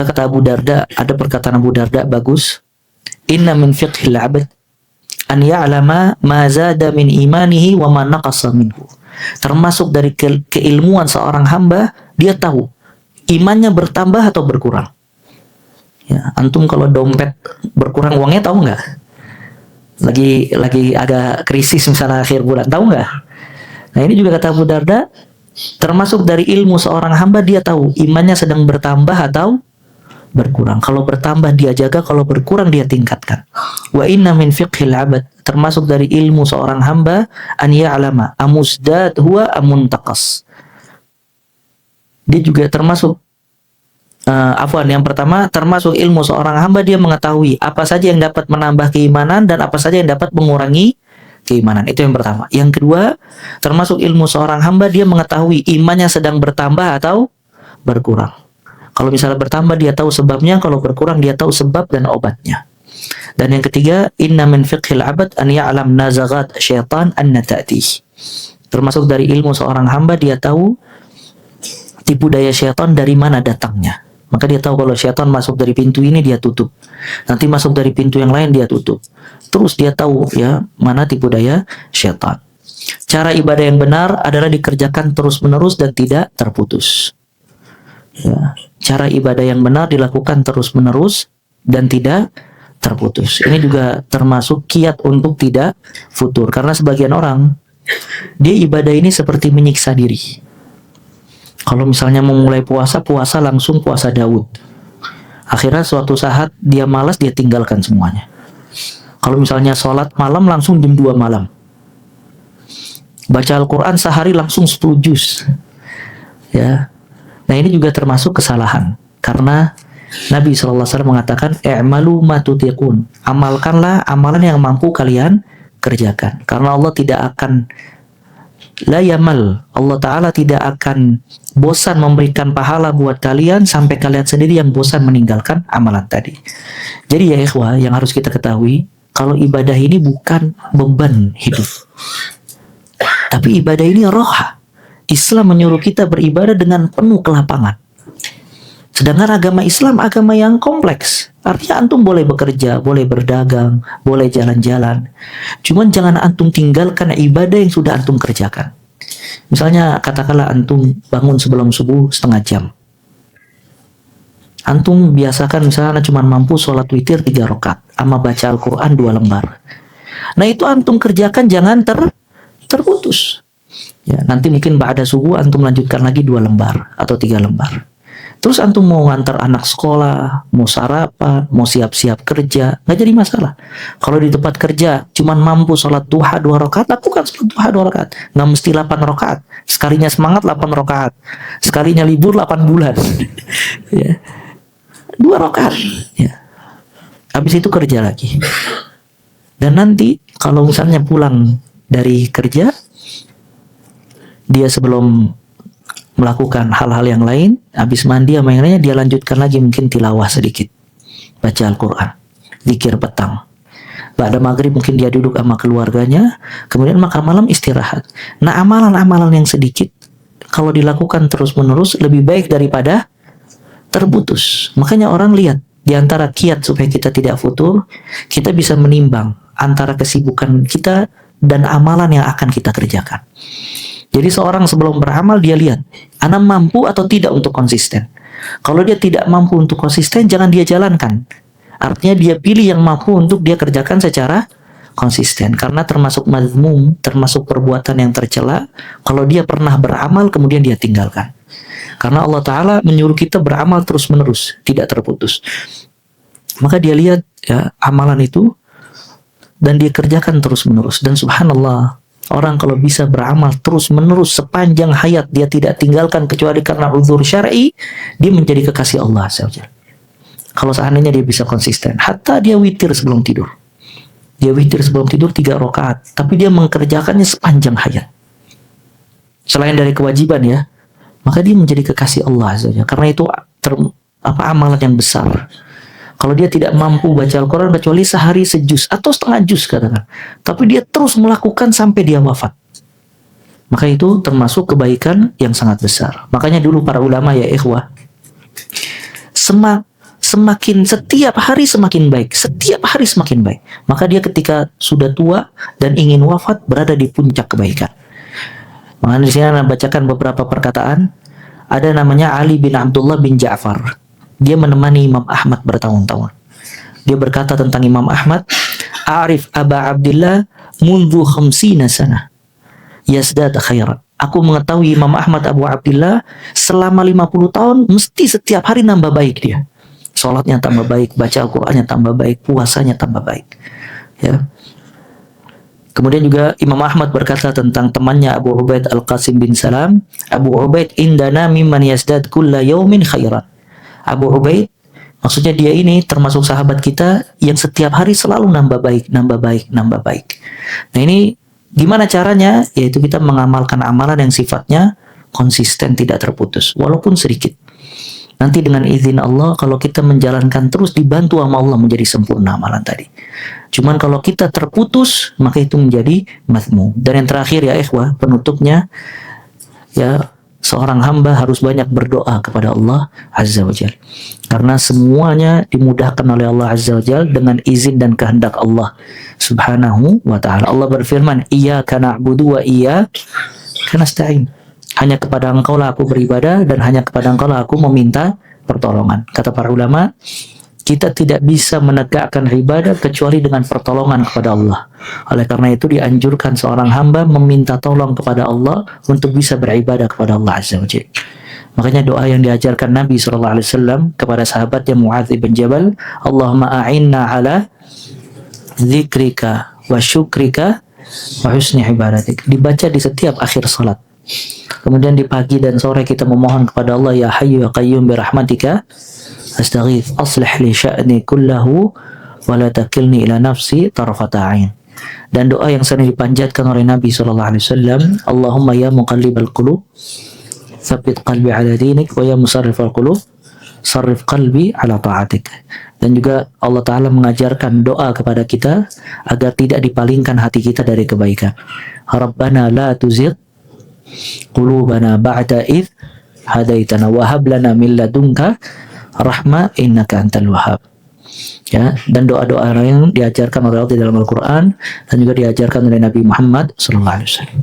Maka kata Abu Darda, ada perkataan Abu Darda bagus, inna min fiqhil abad an ya'lama ma zada min imanihi wa ma naqasa minhu. Termasuk dari keilmuan seorang hamba, dia tahu imannya bertambah atau berkurang. Ya, antum kalau dompet berkurang uangnya tahu nggak? Lagi agak krisis misalnya akhir bulan, tahu nggak? Nah ini juga kata Abu Darda, termasuk dari ilmu seorang hamba, dia tahu imannya sedang bertambah atau berkurang. Kalau bertambah dia jaga, kalau berkurang dia tingkatkan. Wa inna min fiqhil abad, termasuk dari ilmu seorang hamba, an ya'lama amusdad huwa amuntaqas. Dia juga termasuk yang pertama, termasuk ilmu seorang hamba, dia mengetahui apa saja yang dapat menambah keimanan dan apa saja yang dapat mengurangi keimanan. Itu yang pertama. Yang kedua, termasuk ilmu seorang hamba, dia mengetahui imannya sedang bertambah atau berkurang. Kalau misalnya bertambah dia tahu sebabnya, kalau berkurang dia tahu sebab dan obatnya. Dan yang ketiga, inna min fiqhil abad an ya'lam nazaghat syaitan anna ta'tih. Termasuk dari ilmu seorang hamba, dia tahu tipu daya syaitan dari mana datangnya. Maka dia tahu kalau syaitan masuk dari pintu ini dia tutup. Nanti masuk dari pintu yang lain dia tutup. Terus dia tahu ya mana tipu daya syaitan. Cara ibadah yang benar adalah dikerjakan terus-menerus dan tidak terputus. Ya, cara ibadah yang benar dilakukan terus-menerus dan tidak terputus. Ini juga termasuk kiat untuk tidak futur. Karena sebagian orang, dia ibadah ini seperti menyiksa diri. Kalau misalnya mau mulai puasa langsung puasa Daud. Akhirnya suatu saat dia malas, dia tinggalkan semuanya. Kalau misalnya sholat malam langsung jam 2 malam. Baca Al-Quran sehari langsung 10 juz. Ya. Nah ini juga termasuk kesalahan. Karena Nabi SAW mengatakan, i'malu ma tutiqun. Amalkanlah amalan yang mampu kalian kerjakan. Karena Allah tidak akan la yamal. Allah Ta'ala tidak akan bosan memberikan pahala buat kalian sampai kalian sendiri yang bosan meninggalkan amalan tadi. Jadi ya ikhwah, yang harus kita ketahui, kalau ibadah ini bukan beban hidup. Tapi ibadah ini roha. Islam menyuruh kita beribadah dengan penuh kelapangan. Sedangkan agama Islam agama yang kompleks. Artinya antum boleh bekerja, boleh berdagang, boleh jalan-jalan. Cuman jangan antum tinggalkan ibadah yang sudah antum kerjakan. Misalnya katakanlah antum bangun sebelum subuh setengah jam. Antum biasakan misalnya cuma mampu sholat witir 3 rakaat sama baca Al-Quran 2 lembar. Nah itu antum kerjakan jangan terputus. Ya, nanti mungkin ba'da subuh antum lanjutkan lagi 2 lembar atau 3 lembar. Terus antum mau ngantar anak sekolah, mau sarapan, mau siap-siap kerja, nggak jadi masalah. Kalau di tempat kerja cuman mampu sholat duha 2 rakaat, lakukan sholat duha 2 rakaat. Nggak mesti 8 rakaat. Sekalinya semangat 8 rakaat. Sekalinya libur 8 bulan. Ya. 2 rakaat. Ya. Habis itu kerja lagi. Dan nanti kalau misalnya pulang dari kerja, dia sebelum melakukan hal-hal yang lain, habis mandi sama yang lainnya, dia lanjutkan lagi mungkin tilawah sedikit, baca Al-Quran, zikir petang. Pada maghrib mungkin dia duduk sama keluarganya, kemudian makan malam istirahat. Nah amalan-amalan yang sedikit kalau dilakukan terus-menerus lebih baik daripada terputus. Makanya orang lihat di antara kiat supaya kita tidak futur, kita bisa menimbang antara kesibukan kita dan amalan yang akan kita kerjakan. Jadi seorang sebelum beramal dia lihat, ana mampu atau tidak untuk konsisten. Kalau dia tidak mampu untuk konsisten, jangan dia jalankan. Artinya dia pilih yang mampu untuk dia kerjakan secara konsisten. Karena termasuk mazmum, termasuk perbuatan yang tercela, kalau dia pernah beramal kemudian dia tinggalkan. Karena Allah Ta'ala menyuruh kita beramal terus-menerus, tidak terputus. Maka dia lihat ya amalan itu dan dia kerjakan terus-menerus. Dan subhanallah, orang kalau bisa beramal terus-menerus sepanjang hayat, dia tidak tinggalkan kecuali karena uzur syar'i, dia menjadi kekasih Allah SWT. Kalau seandainya dia bisa konsisten, hatta dia witir sebelum tidur. Dia witir sebelum tidur 3 rakaat, tapi dia mengerjakannya sepanjang hayat. Selain dari kewajiban ya, maka dia menjadi kekasih Allah SWT. Karena itu amalan yang besar. Kalau dia tidak mampu baca Al-Quran kecuali sehari sejuz atau setengah juz katakan, tapi dia terus melakukan sampai dia wafat, maka itu termasuk kebaikan yang sangat besar. Makanya dulu para ulama ya ikhwah, setiap hari semakin baik, setiap hari semakin baik. Maka dia ketika sudah tua dan ingin wafat berada di puncak kebaikan. Maka di sini saya bacakan beberapa perkataan. Ada namanya Ali bin Abdullah bin Ja'far. Dia menemani Imam Ahmad bertahun-tahun. Dia berkata tentang Imam Ahmad, "A'rif Aba Abdillah mundu khamsina sana yazdad khairan." Aku mengetahui Imam Ahmad Abu Abdillah selama 50 tahun mesti setiap hari nambah baik dia. Salatnya tambah baik, baca Al-Qur'annya tambah baik, puasanya tambah baik. Ya. Kemudian juga Imam Ahmad berkata tentang temannya Abu Ubaid Al-Qasim bin Salam, Abu Ubaid indana mimman yazdad kulla yaumin khairan. Abu Ubaid, maksudnya dia ini termasuk sahabat kita yang setiap hari selalu nambah baik, nambah baik, nambah baik. Nah ini gimana caranya? Yaitu kita mengamalkan amalan yang sifatnya konsisten, tidak terputus, walaupun sedikit. Nanti dengan izin Allah, kalau kita menjalankan terus, dibantu sama Allah menjadi sempurna amalan tadi. Cuman kalau kita terputus, maka itu menjadi mazmum. Dan yang terakhir ya ikhwah, penutupnya, ya seorang hamba harus banyak berdoa kepada Allah Azza wa Jalla. Karena semuanya dimudahkan oleh Allah Azza wa Jalla dengan izin dan kehendak Allah Subhanahu wa ta'ala. Allah berfirman, Iyyaka na'budu wa iyyaka nasta'in. Hanya kepada Engkau lah aku beribadah dan hanya kepada Engkau lah aku meminta pertolongan. Kata para ulama, kita tidak bisa menegakkan ibadah kecuali dengan pertolongan kepada Allah. Oleh karena itu dianjurkan seorang hamba meminta tolong kepada Allah untuk bisa beribadah kepada Allah Azza wa Jalla. Makanya doa yang diajarkan Nabi SAW kepada sahabatnya Mu'adz bin Jabal, Allahumma a'inna ala zikrika wa syukrika wa husni ibadatik. Dibaca di setiap akhir salat. Kemudian di pagi dan sore kita memohon kepada Allah, ya Hayyu ya Qayyum bi rahmatika astaghits aslih li sya'ni kullahu wa la takilni ila nafsi tarfata ain. Dan doa yang sering dipanjatkan oleh Nabi SAW, Allahumma ya muqallibal qulub tsabbit qalbi ala dinik wa ya musarrifal qulub sarrif qalbi ala ta'atik. Dan juga Allah Ta'ala mengajarkan doa kepada kita agar tidak dipalingkan hati kita dari kebaikan. Rabbana la tuzigh qulubana ba'da idh hadaitana wa hab lana min ladunka rahmah innaka antal wahhab. Ya, dan doa-doa yang diajarkan oleh Allah di dalam Al-Qur'an dan juga diajarkan oleh Nabi Muhammad sallallahu alaihi wasallam.